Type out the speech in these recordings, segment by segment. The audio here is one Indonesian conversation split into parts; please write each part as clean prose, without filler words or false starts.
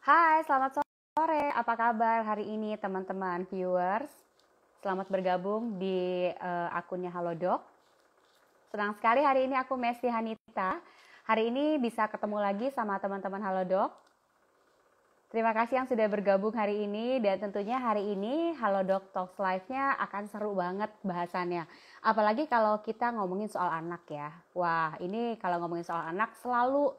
Hai, selamat sore. Apa kabar hari ini teman-teman viewers? Selamat bergabung di akunnya Halodoc. Senang sekali hari ini aku Mesti Hanita. Hari ini bisa ketemu lagi sama teman-teman Halodoc. Terima kasih yang sudah bergabung hari ini dan tentunya hari ini Halodoc Talks Live-nya akan seru banget bahasannya. Apalagi kalau kita ngomongin soal anak ya. Wah, ini kalau ngomongin soal anak selalu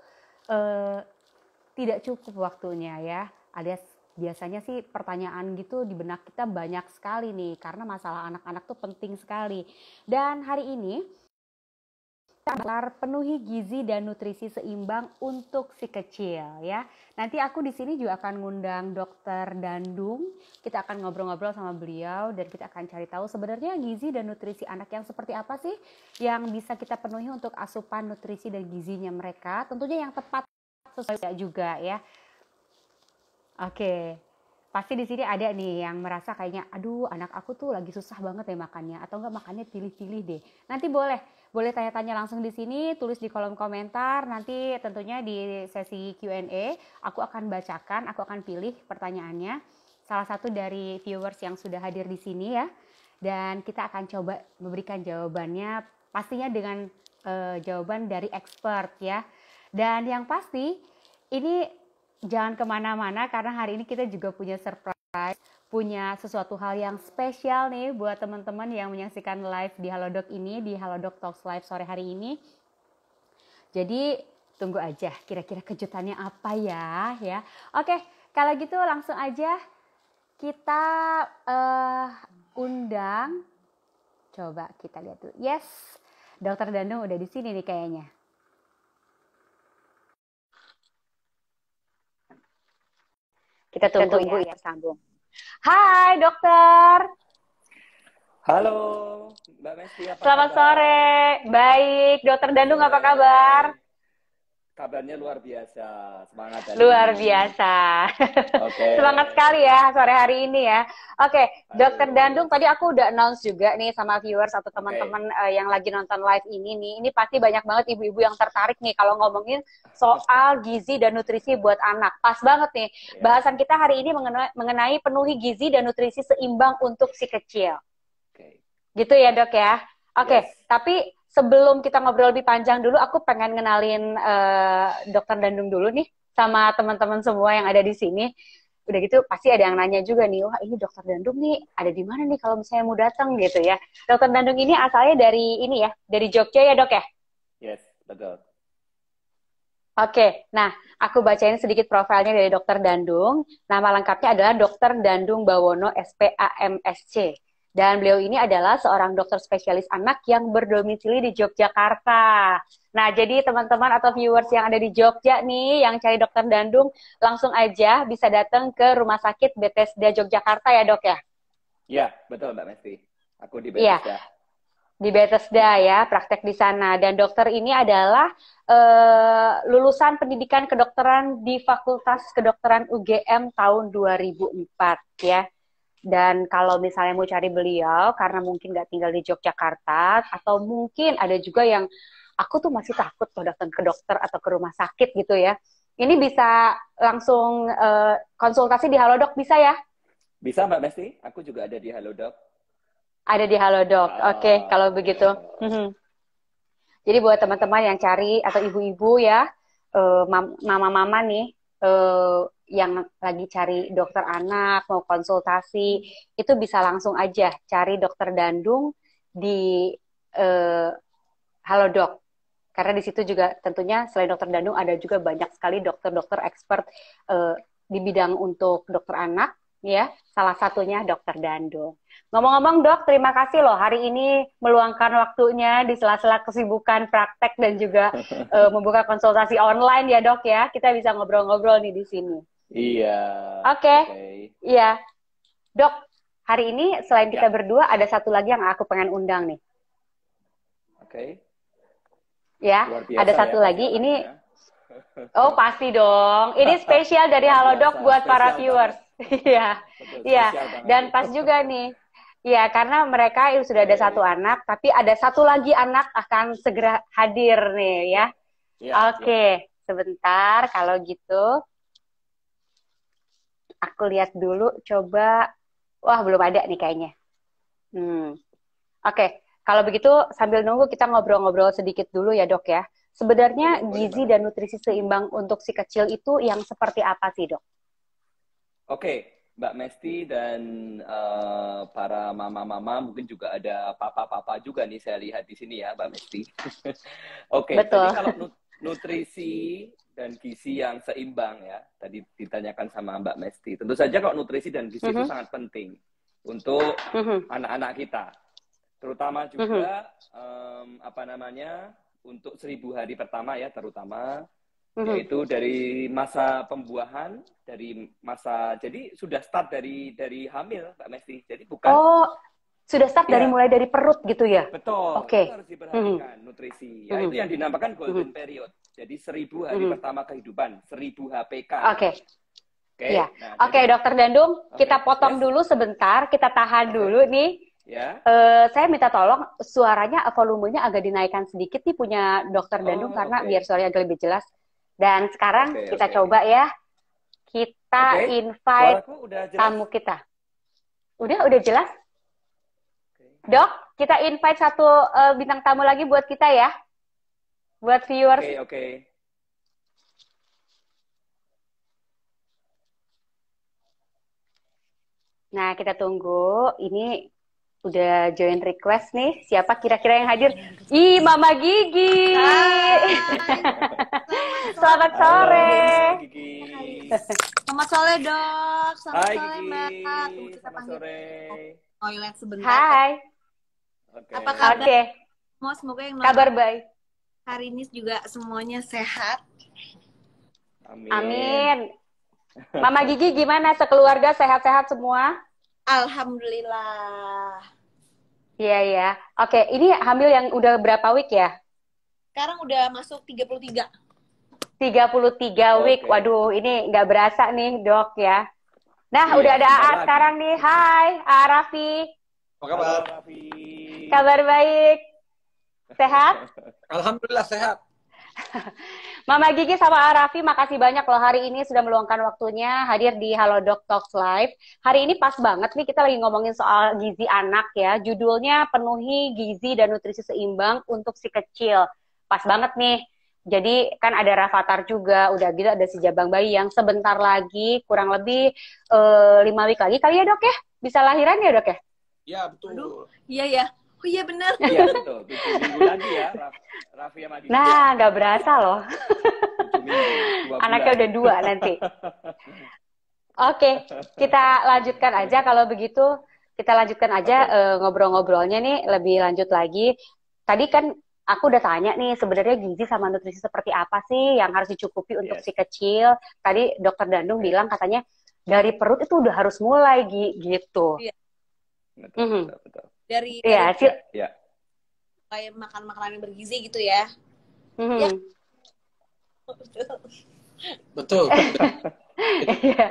tidak cukup waktunya ya. Alias biasanya sih pertanyaan gitu di benak kita banyak sekali nih karena masalah anak-anak tuh penting sekali. Dan hari ini kita penuhi gizi dan nutrisi seimbang untuk si kecil ya. Nanti aku di sini juga akan ngundang Dokter Dandung. Kita akan ngobrol-ngobrol sama beliau dan kita akan cari tahu sebenarnya gizi dan nutrisi anak yang seperti apa sih yang bisa kita penuhi untuk asupan nutrisi dan gizinya mereka. Tentunya yang tepat sesuai juga ya. Oke. Pasti di sini ada nih yang merasa kayaknya aduh anak aku tuh lagi susah banget ya makannya atau enggak makannya pilih-pilih deh. Nanti boleh tanya-tanya langsung di sini, tulis di kolom komentar. Nanti tentunya di sesi Q&A aku akan bacakan, aku akan pilih pertanyaannya. Salah satu dari viewers yang sudah hadir di sini ya. Dan kita akan coba memberikan jawabannya pastinya dengan jawaban dari expert ya. Dan yang pasti ini jangan kemana-mana karena hari ini kita juga punya surprise, punya sesuatu hal yang spesial nih buat teman-teman yang menyaksikan live di Halodoc ini, di Halodoc Talks Live sore hari ini. Jadi tunggu aja kira-kira kejutannya apa ya. Oke, kalau gitu langsung aja kita undang. Coba kita lihat dulu. Yes, Dokter Dandung udah di sini nih kayaknya. Kita tunggu ya tersambung. Hai dokter. Halo Mbak Mesti, apa Selamat kabar? sore. Baik, Dokter Dandung apa kabar? Kabarnya luar biasa, semangat hari Luar ini. biasa. Oke. Semangat sekali ya sore hari ini ya. Oke, Dokter Aduh. Dandung tadi aku udah announce juga nih sama viewers atau Oke. teman-teman yang lagi nonton live ini nih. Ini pasti banyak banget ibu-ibu yang tertarik nih kalau ngomongin soal gizi dan nutrisi buat anak. Pas banget nih. Ya. Bahasan kita hari ini mengenai penuhi gizi dan nutrisi seimbang untuk si kecil. Oke. Gitu ya dok ya. Oke, Yes. tapi sebelum kita ngobrol lebih panjang dulu, aku pengen ngenalin Dokter Dandung dulu nih sama teman-teman semua yang ada di sini. Udah gitu pasti ada yang nanya juga nih, wah ini Dokter Dandung nih ada di mana nih kalau misalnya mau datang gitu ya. Dokter Dandung ini asalnya dari ini ya, dari Jogja ya dok ya? Yes, betul. Oke, nah aku bacain sedikit profilnya dari Dokter Dandung. Nama lengkapnya adalah Dokter Dandung Bawono SPAMSC. Dan beliau ini adalah seorang dokter spesialis anak yang berdomisili di Yogyakarta. Nah, jadi teman-teman atau viewers yang ada di Jogja nih, yang cari Dokter Dandung, langsung aja bisa datang ke Rumah Sakit Bethesda Yogyakarta ya dok ya? Ya, betul Mbak Mesti. Aku di Iya, Bethesda. di Bethesda ya, praktek di sana. Dan dokter ini adalah lulusan pendidikan kedokteran di Fakultas Kedokteran UGM tahun 2004 ya. Dan kalau misalnya mau cari beliau, karena mungkin nggak tinggal di Yogyakarta, atau mungkin ada juga yang aku tuh masih takut kalau datang ke dokter atau ke rumah sakit gitu ya. Ini bisa langsung konsultasi di Halodoc bisa ya? Bisa Mbak Mesti? Aku juga ada di Halodoc. Ada di Halodoc. Oke, kalau begitu. Jadi buat teman-teman yang cari atau ibu-ibu ya, mama-mama nih, yang lagi cari dokter anak, mau konsultasi, itu bisa langsung aja cari Dokter Dandung di Halodoc. Karena di situ juga tentunya selain Dokter Dandung ada juga banyak sekali dokter-dokter expert di bidang untuk dokter anak, ya. Salah satunya Dokter Dandung. Ngomong-ngomong dok, terima kasih loh hari ini meluangkan waktunya di sela-sela kesibukan praktek dan juga membuka konsultasi online ya dok ya. Kita bisa ngobrol-ngobrol nih di sini. Iya. Oke. Iya. Dok, hari ini selain kita berdua ada satu lagi yang aku pengen undang nih. Oke. Ya, ada satu lagi ini. Oh pasti dong. Ini spesial dari Halodoc buat para viewers. Iya, iya. Dan pas juga nih. Iya, karena mereka sudah ada satu anak, tapi ada satu lagi anak akan segera hadir nih ya. Oke, sebentar kalau gitu. Aku lihat dulu, coba. Wah, belum ada nih kayaknya. Oke, kalau begitu sambil nunggu kita ngobrol-ngobrol sedikit dulu ya dok ya. Sebenarnya Boleh gizi banget. dan nutrisi seimbang untuk si kecil itu yang seperti apa sih dok? Oke, Mbak Mesti dan para mama-mama, mungkin juga ada papa-papa juga nih saya lihat di sini ya, Mbak Mesti. Oke, jadi Betul. kalau nutrisi dan gizi yang seimbang ya, tadi ditanyakan sama Mbak Mesti. Tentu saja kalau nutrisi dan gizi itu sangat penting untuk anak-anak kita, terutama juga apa namanya untuk 1000 hari pertama ya, terutama yaitu dari masa pembuahan, dari masa, jadi sudah start dari hamil Mbak Mesti. Jadi bukan, Oh, sudah start dari ya mulai dari perut gitu ya? betul, itu Oke. harus diperhatikan nutrisi. Ya itu yang dinamakan golden period. Jadi 1000 hari pertama kehidupan, 1000 HPK. Oke. Oke. Iya. Nah, Oke, jadi Dokter Dandung, kita potong yes, dulu sebentar, kita tahan oke, dulu nih. ya. Saya minta tolong suaranya, volumenya agak dinaikkan sedikit nih punya Dokter Dandung Oh, karena oke. biar suaranya agak lebih jelas. Dan sekarang Oke, kita oke. coba ya, Oke. kita invite Suaraku udah jelas? tamu kita. Udah jelas? Oke. Dok, kita invite satu bintang tamu lagi buat kita ya, buat viewers. Oke, oke. Nah, kita tunggu. Ini udah join request nih. Siapa kira-kira yang hadir? Ih, Mama Gigi. Selamat Halo, sore. Gigi. Selamat sore dok, selamat Hai, sore Gigi. Mbak. Tunggu kita Selamat panggil sore. toilet sebentar. Hai. Oke. Apa kabar? Oke, Semua semoga yang kabar nonton baik. hari ini juga semuanya sehat. Amin. Amin. Mama Gigi gimana? Sekeluarga sehat-sehat semua? Alhamdulillah. Iya, ya. Oke, ini hamil yang udah berapa week ya? Sekarang udah masuk 33. 33 week. Oke. Waduh, ini nggak berasa nih, Dok ya. Nah, Iya, udah ada bentar AA lagi. sekarang nih. Hai, AA Raffi. Apa Halo, kabar? Raffi. Kabar baik. Sehat? Alhamdulillah sehat. Mama Gigi sama AA Raffi, makasih banyak loh hari ini sudah meluangkan waktunya hadir di Halodoc Talks Live. Hari ini pas banget nih, kita lagi ngomongin soal gizi anak ya. Judulnya Penuhi Gizi dan Nutrisi Seimbang untuk si kecil. Pas banget nih. Jadi kan ada Rafathar juga, udah gitu ada si Jabang Bayi yang sebentar lagi, kurang lebih 5 week lagi kali ya dok ya? Bisa lahiran ya dok ya? Ya betul. Aduh, iya ya. Oh iya benar. Iya, betul. 7 minggu lagi ya, Raffi sama Gigi. Nah, nggak berasa loh. 7 minggu, 2 Anaknya bulan. udah 2 nanti. Oke, kita lanjutkan aja kalau begitu. Kita lanjutkan aja ngobrol-ngobrolnya nih lebih lanjut lagi. Tadi kan aku udah tanya nih sebenarnya gizi sama nutrisi seperti apa sih yang harus dicukupi untuk Yes. si kecil. Tadi Dokter Dandung bilang katanya dari perut itu udah harus mulai gitu. Iya. Betul, betul. Dari Iya, Ya. kayak makan makanan yang bergizi gitu ya. Mhm. Ya. Betul. Iya.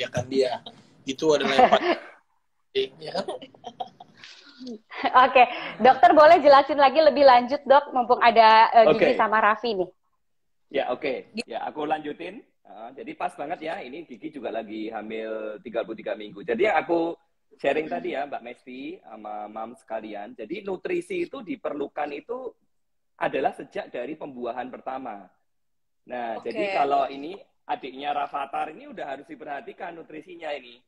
Ya kan dia. Itu adalah yang paling penting, ya kan? Oke, dokter boleh jelasin lagi lebih lanjut dok, mumpung ada Gigi Oke. sama Raffi nih. Ya, oke. Ya, aku lanjutin. Jadi pas banget ya, ini Gigi juga lagi hamil 33 minggu. Jadi yang aku sharing tadi ya, Mbak Mesti sama Mam sekalian. Jadi nutrisi itu diperlukan itu adalah sejak dari pembuahan pertama. Nah, Oke. jadi kalau ini adiknya Rafathar ini udah harus diperhatikan nutrisinya ini.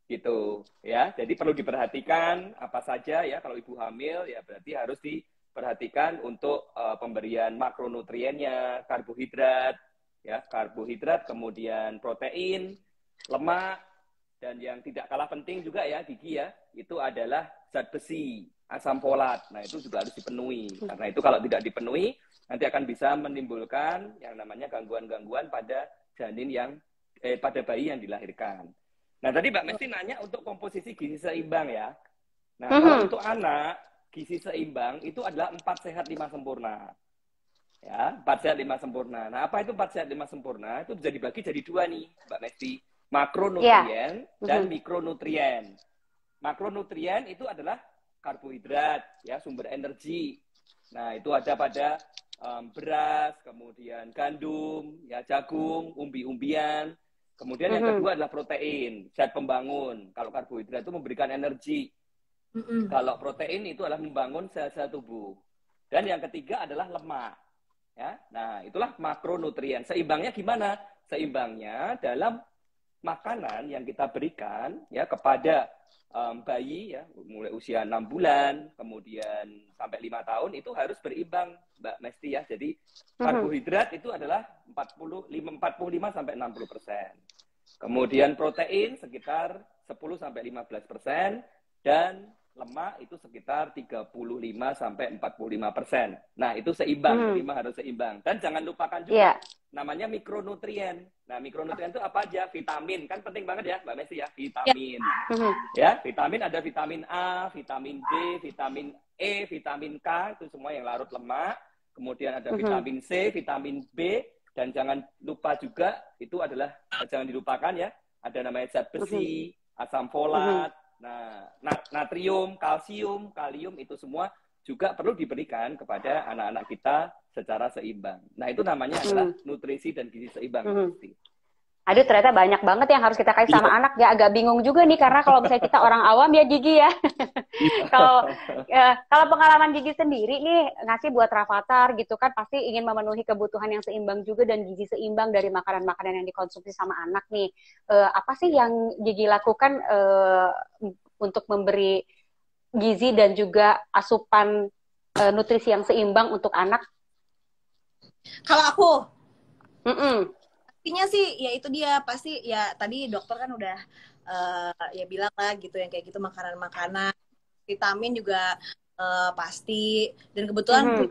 Gitu, ya. Jadi perlu diperhatikan apa saja ya kalau ibu hamil ya berarti harus diperhatikan untuk pemberian makronutriennya, karbohidrat, ya, karbohidrat, kemudian protein, lemak, dan yang tidak kalah penting juga ya, Gigi ya, itu adalah zat besi, asam folat. Nah, itu juga harus dipenuhi. Karena itu kalau tidak dipenuhi, nanti akan bisa menimbulkan yang namanya gangguan-gangguan pada janin yang, pada bayi yang dilahirkan. Nah, tadi Mbak Mesti nanya untuk komposisi gizi seimbang ya. Nah, kalau untuk anak, gizi seimbang itu adalah 4 sehat 5 sempurna. Ya, 4 sehat 5 sempurna. Nah, apa itu 4 sehat 5 sempurna? Itu bisa dibagi jadi 2 nih, Mbak Mesti. Makronutrien dan mikronutrien. Makronutrien itu adalah karbohidrat, ya, sumber energi. Nah, itu ada pada beras, kemudian gandum, ya jagung, umbi-umbian. Kemudian yang kedua adalah protein, zat pembangun. Kalau karbohidrat itu memberikan energi. Kalau protein itu adalah membangun sel-sel tubuh. Dan yang ketiga adalah lemak. Ya, nah itulah makronutrien. Seimbangnya gimana? Seimbangnya dalam makanan yang kita berikan ya kepada bayi ya mulai usia 6 bulan kemudian sampai 5 tahun itu harus berimbang Mbak Mesti ya. Jadi karbohidrat itu adalah 45 sampai 60%. Kemudian protein sekitar 10 sampai 15% dan lemak itu sekitar 35 sampai 45%. Nah, itu seimbang, memang harus seimbang. Dan jangan lupakan juga namanya mikronutrien. Nah, mikronutrien itu apa aja? Vitamin, kan penting banget ya, Mbak Messi ya, vitamin. Ya, vitamin ada vitamin A, vitamin D, vitamin E, vitamin K, itu semua yang larut lemak. Kemudian ada vitamin C, vitamin B, dan jangan lupa juga itu adalah jangan dilupakan ya, ada namanya zat besi, asam folat. Nah, natrium, kalsium, kalium itu semua juga perlu diberikan kepada anak-anak kita secara seimbang. Nah, itu namanya adalah nutrisi dan gizi seimbang. Aduh, ternyata banyak banget yang harus kita kasih sama anak ya. Agak bingung juga nih karena kalau misalnya kita orang awam ya Gigi ya. Kalau pengalaman Gigi sendiri nih ngasih buat Rafathar gitu kan pasti ingin memenuhi kebutuhan yang seimbang juga dan gizi seimbang dari makanan-makanan yang dikonsumsi sama anak nih. Apa sih yang Gigi lakukan untuk memberi gizi dan juga asupan nutrisi yang seimbang untuk anak? Kalau aku intinya sih ya itu dia pasti ya tadi dokter kan udah ya bilang lah gitu yang kayak gitu makanan-makanan vitamin juga pasti dan kebetulan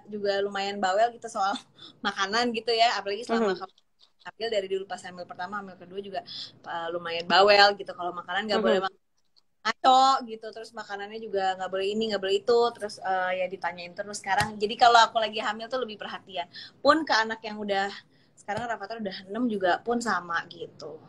juga lumayan bawel gitu soal makanan gitu ya apalagi selama hamil dari dulu pas hamil pertama hamil kedua juga lumayan bawel gitu kalau makanan nggak boleh ngaco gitu terus makanannya juga nggak boleh ini nggak boleh itu terus ya ditanyain terus sekarang jadi kalau aku lagi hamil tuh lebih perhatian pun ke anak yang udah sekarang Rafathar udah 6 juga pun sama gitu.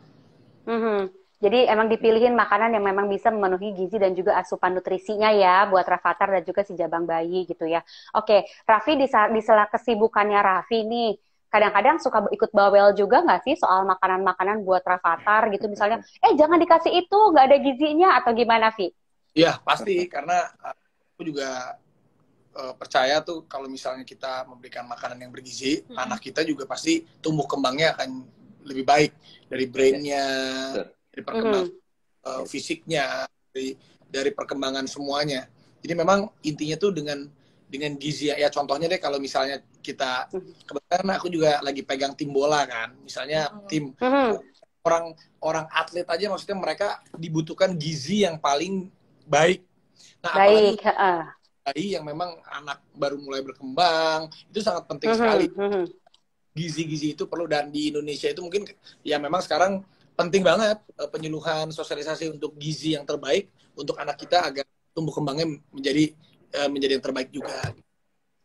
Jadi emang dipilihin makanan yang memang bisa memenuhi gizi dan juga asupan nutrisinya ya buat Rafathar dan juga si jabang bayi gitu ya. Oke, Raffi di sela kesibukannya Raffi nih, kadang-kadang suka ikut bawel juga nggak sih soal makanan-makanan buat Rafathar gitu misalnya, jangan dikasih itu, nggak ada gizinya atau gimana, Vi? Iya, pasti karena aku juga percaya tuh kalau misalnya kita memberikan makanan yang bergizi, anak kita juga pasti tumbuh kembangnya akan lebih baik dari brainnya, dari perkembangan fisiknya, dari perkembangan semuanya. Jadi memang intinya tuh dengan gizi ya contohnya deh kalau misalnya kita kebetulan aku juga lagi pegang tim bola kan, misalnya tim orang atlet aja maksudnya mereka dibutuhkan gizi yang paling baik. Nah, baik. Apalagi bayi yang memang anak baru mulai berkembang itu sangat penting sekali. Gizi-gizi itu perlu dan di Indonesia itu mungkin ya memang sekarang penting banget penyuluhan sosialisasi untuk gizi yang terbaik untuk anak kita agar tumbuh kembangnya menjadi yang terbaik juga.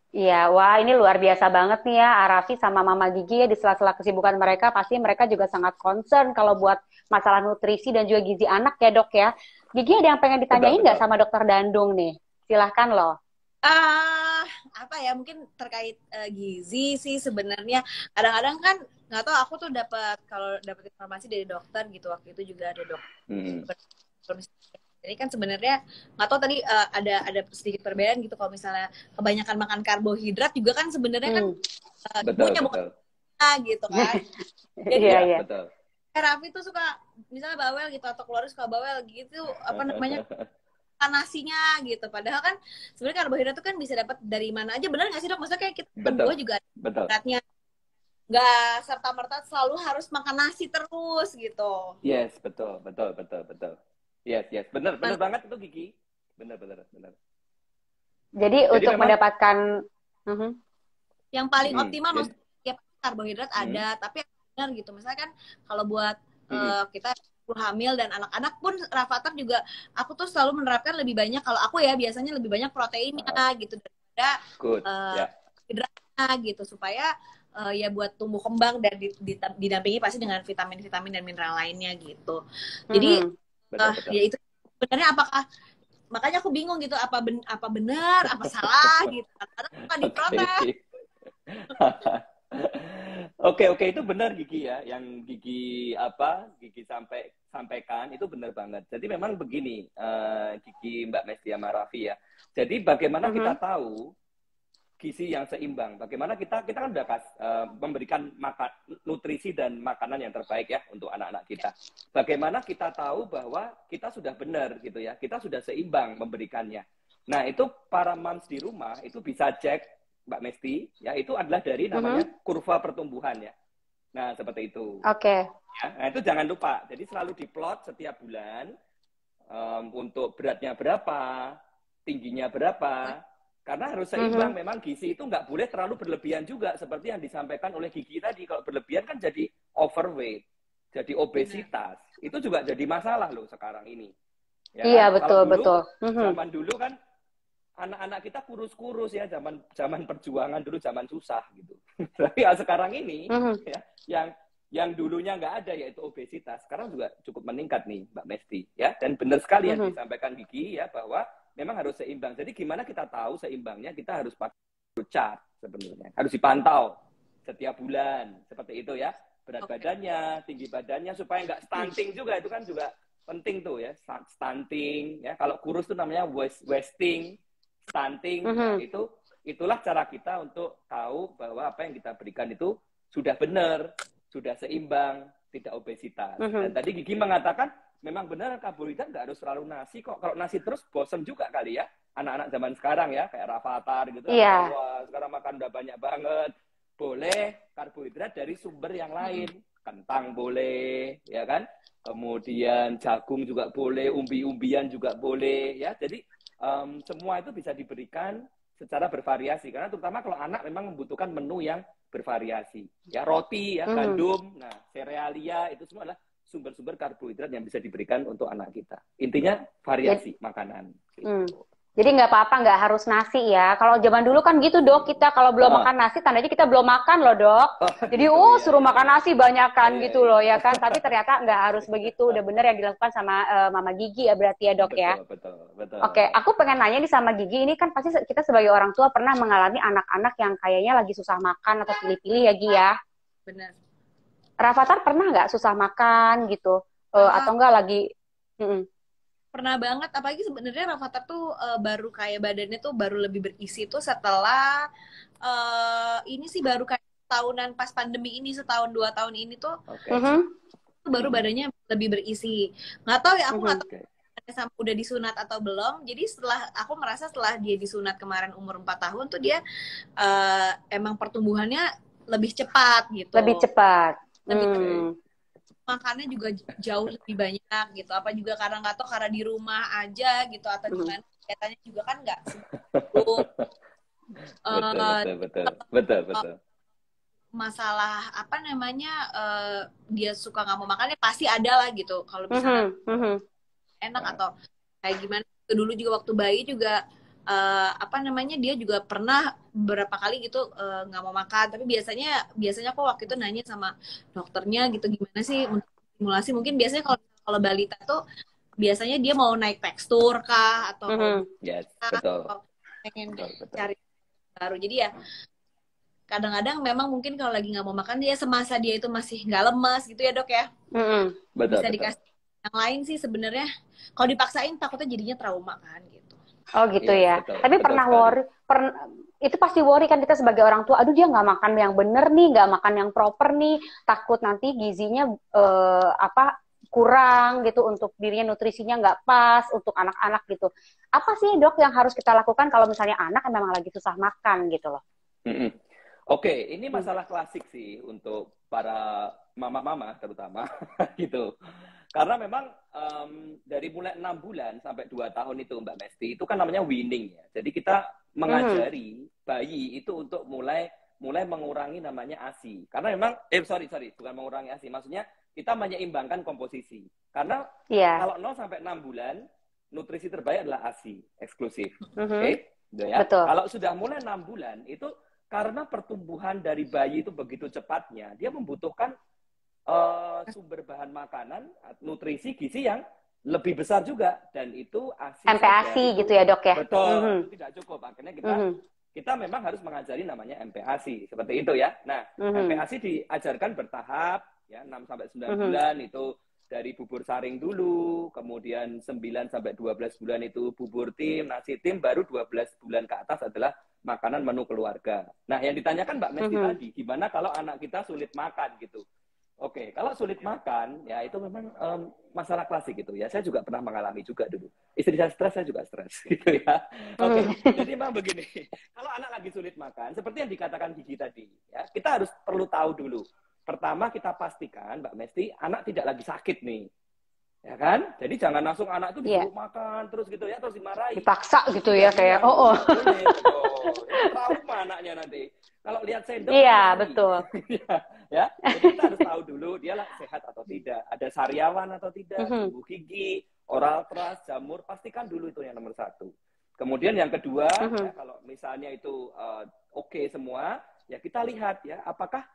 Iya, wah ini luar biasa banget nih ya Raffi sama Mama Gigi ya di sela-sela kesibukan mereka pasti mereka juga sangat concern kalau buat masalah nutrisi dan juga gizi anak ya Dok ya. Gigi ada yang pengen ditanyain nggak sama Dokter Dandung nih? Silahkan loh. Apa ya mungkin terkait gizi sih sebenarnya kadang-kadang kan nggak tahu aku tuh kalau dapat informasi dari dokter gitu waktu itu juga ada dokter. Jadi kan sebenarnya nggak tahu tadi ada sedikit perbedaan gitu kalau misalnya kebanyakan makan karbohidrat juga kan sebenarnya kan ibunya bukan gitu kan. Jadi betul. Raffi tuh suka misalnya bawel gitu atau keluarga suka bawel gitu apa namanya nasinya gitu padahal kan sebenarnya karbohidrat itu kan bisa dapat dari mana aja benar nggak sih Dok? Maksudnya kayak kita buah juga beratnya nggak serta-merta selalu harus makan nasi terus gitu. Yes, betul. Yes, benar banget itu Gigi. Benar. Jadi untuk memang mendapatkan yang paling optimal maksudnya ya karbohidrat ada tapi benar gitu. Misalnya kan kalau buat kita hamil dan anak-anak pun Rafathar juga aku tuh selalu menerapkan lebih banyak kalau aku ya biasanya lebih banyak proteinnya gitu daripada hidratnya gitu supaya ya buat tumbuh kembang dan didampingi pasti dengan vitamin-vitamin dan mineral lainnya gitu. Jadi ya itu sebenarnya apakah makanya aku bingung gitu apa benar apa salah gitu karena bukan diprotes. Oke, itu benar Gigi ya, yang Gigi sampaikan itu benar banget. Jadi memang begini, Gigi, Mbak Mesti sama Raffi ya. Jadi bagaimana kita tahu gizi yang seimbang? Bagaimana kita kan udah memberikan nutrisi dan makanan yang terbaik ya untuk anak-anak kita. Bagaimana kita tahu bahwa kita sudah benar gitu ya, kita sudah seimbang memberikannya. Nah itu para moms di rumah itu bisa cek, Mbak Mesti, ya itu adalah dari namanya kurva pertumbuhan ya. Nah seperti itu. Oke. Ya, nah itu jangan lupa. Jadi selalu diplot setiap bulan untuk beratnya berapa, tingginya berapa. Karena harus seimbang. Memang gizi itu nggak boleh terlalu berlebihan juga seperti yang disampaikan oleh Gigi tadi. Kalau berlebihan kan jadi overweight, jadi obesitas. Itu juga jadi masalah loh sekarang ini. Ya, iya kan? betul betul. Zaman dulu kan anak-anak kita kurus-kurus ya, zaman perjuangan dulu, zaman susah gitu. Tapi ya sekarang ini ya, yang dulunya nggak ada yaitu obesitas, sekarang juga cukup meningkat nih Mbak Mesti ya. Dan benar sekali yang disampaikan Gigi ya, bahwa memang harus seimbang. Jadi gimana kita tahu seimbangnya? Kita harus pakai chart sebenarnya. Harus dipantau setiap bulan seperti itu ya. Berat badannya, tinggi badannya, supaya nggak stunting juga, itu kan juga penting tuh ya. Stunting ya, kalau kurus tuh namanya wasting. Stunting, nah, itulah cara kita untuk tahu bahwa apa yang kita berikan itu sudah benar, sudah seimbang, tidak obesitas. Dan tadi Gigi mengatakan memang benar karbohidrat nggak harus selalu nasi kok. Kalau nasi terus bosen juga kali ya anak-anak zaman sekarang ya, kayak Rafathar gitu. Iya. Wah, sekarang makan udah banyak banget. Boleh karbohidrat dari sumber yang lain, kentang boleh, ya kan? Kemudian jagung juga boleh, umbi-umbian juga boleh, ya. Jadi semua itu bisa diberikan secara bervariasi, karena terutama kalau anak memang membutuhkan menu yang bervariasi ya, roti ya, gandum, nah serealia itu semua adalah sumber-sumber karbohidrat yang bisa diberikan untuk anak kita. Intinya variasi makanan gitu. Jadi nggak apa-apa, nggak harus nasi ya. Kalau zaman dulu kan gitu dok, kita kalau belum makan nasi tandanya kita belum makan loh dok. Jadi suruh makan nasi banyak kan gitu loh ya kan. Tapi ternyata nggak harus begitu. Udah bener yang dilakukan sama Mama Gigi ya berarti ya dok ya. Betul. Oke, aku pengen nanya nih sama Gigi. Ini kan pasti kita sebagai orang tua pernah mengalami anak-anak yang kayaknya lagi susah makan atau pilih-pilih ya Gigi ya. Benar. Rafathar pernah nggak susah makan gitu? Atau enggak lagi... Pernah banget, apalagi sebenarnya Rafathar tuh baru kayak badannya tuh baru lebih berisi tuh setelah ini sih baru kayak tahunan pas pandemi ini, setahun 2 tahun ini tuh baru badannya lebih berisi. Nggak tahu ya, aku nggak tahu sama udah disunat atau belum. Jadi aku merasa setelah dia disunat kemarin umur 4 tahun tuh dia emang pertumbuhannya lebih cepat gitu. Lebih cepat. Makannya juga jauh lebih banyak gitu. Apa juga karena nggak tahu, karena di rumah aja gitu atau gimana, kegiatannya juga kan nggak sibuk. Betul. Masalah apa namanya dia suka nggak mau makan ya pasti ada lah gitu. Kalau misalnya enak atau kayak gimana. Dulu juga waktu bayi juga apa namanya dia juga pernah beberapa kali gitu nggak mau makan, tapi biasanya aku waktu itu nanya sama dokternya gitu, gimana sih untuk stimulasi, mungkin biasanya kalau balita tuh biasanya dia mau naik tekstur kah atau atau pengen cari baru, jadi ya kadang-kadang memang mungkin kalau lagi nggak mau makan dia semasa dia itu masih nggak lemas gitu ya dok ya. Bisa dikasih yang lain sih sebenarnya, kalau dipaksain takutnya jadinya trauma kan gitu. Oh gitu ya. Tapi pernah worry, itu pasti worry kan kita sebagai orang tua. Aduh dia nggak makan yang bener nih, nggak makan yang proper nih. Takut nanti gizinya kurang gitu, untuk dirinya nutrisinya nggak pas untuk anak-anak gitu. Apa sih dok yang harus kita lakukan kalau misalnya anak memang lagi susah makan gitu loh? Oke, ini masalah klasik sih untuk para mama-mama terutama gitu. Karena memang dari mulai 6 bulan sampai 2 tahun itu Mbak Mesti, itu kan namanya weaning ya. Jadi kita mengajari bayi itu untuk mulai mengurangi namanya ASI. Karena memang, bukan mengurangi ASI. Maksudnya kita menyeimbangkan komposisi. Karena kalau 0 sampai 6 bulan, nutrisi terbaik adalah ASI, eksklusif. Oke? Ya? Kalau sudah mulai 6 bulan, itu karena pertumbuhan dari bayi itu begitu cepatnya, dia membutuhkan sumber bahan makanan, nutrisi, gizi yang lebih besar juga, dan itu ASI MPASI saja, gitu ya dok ya? betul, itu tidak cukup. Akhirnya kita memang harus mengajari namanya MPASI seperti itu ya. Nah, MPASI diajarkan bertahap ya, 6 sampai 9 bulan itu dari bubur saring dulu, kemudian 9 sampai 12 bulan itu bubur tim, nasi tim, baru 12 bulan ke atas adalah makanan menu keluarga. Nah, yang ditanyakan Mbak Mesti tadi, gimana kalau anak kita sulit makan gitu? Oke, kalau sulit makan, ya itu memang masalah klasik gitu ya. Saya juga pernah mengalami juga dulu. Istri saya stres, saya juga stres gitu ya. Oke, jadi memang begini. Kalau anak lagi sulit makan, seperti yang dikatakan Gigi tadi, ya kita harus perlu tahu dulu. Pertama kita pastikan, Mbak Mesti, anak tidak lagi sakit nih. Ya kan? Jadi jangan langsung anak itu disuruh makan terus gitu ya, terus dimarahi. Dipaksa gitu ya, kayak boleh, trauma anaknya nanti. Kalau lihat sendok, iya betul. Ya, jadi kita harus tahu dulu dia sehat atau tidak, ada sariawan atau tidak, tumbuh gigi, oral trust, jamur, pastikan dulu itu yang nomor 1. Kemudian yang kedua, ya, kalau misalnya itu oke semua, ya kita lihat ya apakah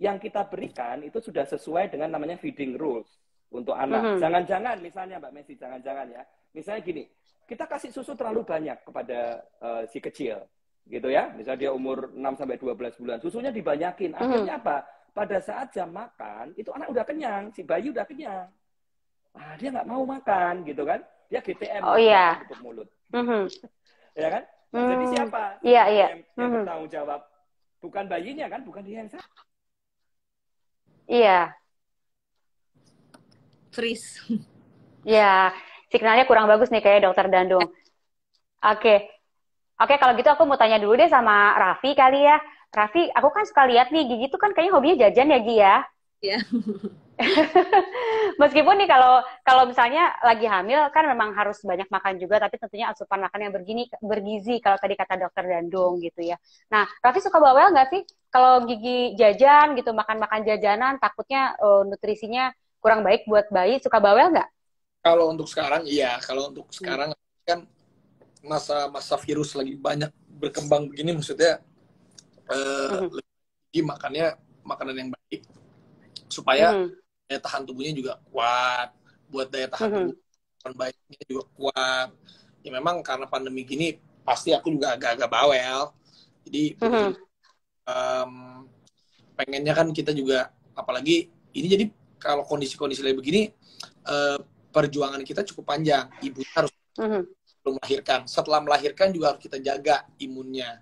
yang kita berikan itu sudah sesuai dengan namanya feeding rules untuk anak. Jangan-jangan misalnya Mbak Messi, jangan-jangan ya, misalnya gini, kita kasih susu terlalu banyak kepada si kecil. Gitu ya, misalnya dia umur 6 sampai 12 bulan, susunya dibanyakin. Akhirnya apa? Pada saat jam makan, itu anak udah kenyang, si bayi udah kenyang. Ah, dia nggak mau makan, gitu kan? Dia GTM, tutup mulut. Ya kan? Nah, jadi siapa? Yang bertanggung jawab? Bukan bayinya kan? Bukan dia yang salah. Iya. Freeze. Ya, signalnya kurang bagus nih kayak Dokter Dandung. Oke, kalau gitu aku mau tanya dulu deh sama Raffi kali ya. Raffi, aku kan suka lihat nih, Gigi tuh kan kayaknya hobinya jajan ya, Gi ya? Iya. Meskipun nih kalau misalnya lagi hamil kan memang harus banyak makan juga, tapi tentunya asupan makan yang bergizi kalau tadi kata Dokter Dandung gitu ya. Nah, Raffi suka bawel nggak sih kalau Gigi jajan gitu, makan-makan jajanan, takutnya nutrisinya kurang baik buat bayi, suka bawel nggak? Kalau untuk sekarang iya, kalau untuk sekarang kan masa virus lagi banyak berkembang begini, maksudnya lebih makannya makanan yang baik supaya daya tahan tubuhnya juga kuat, buat daya tahan tubuh baiknya juga kuat. Ya memang karena pandemi gini pasti aku juga agak-agak bawel, jadi pengennya kan kita juga, apalagi ini, jadi kalau kondisi-kondisi lagi begini perjuangan kita cukup panjang. Ibu harus melahirkan, setelah melahirkan juga harus kita jaga imunnya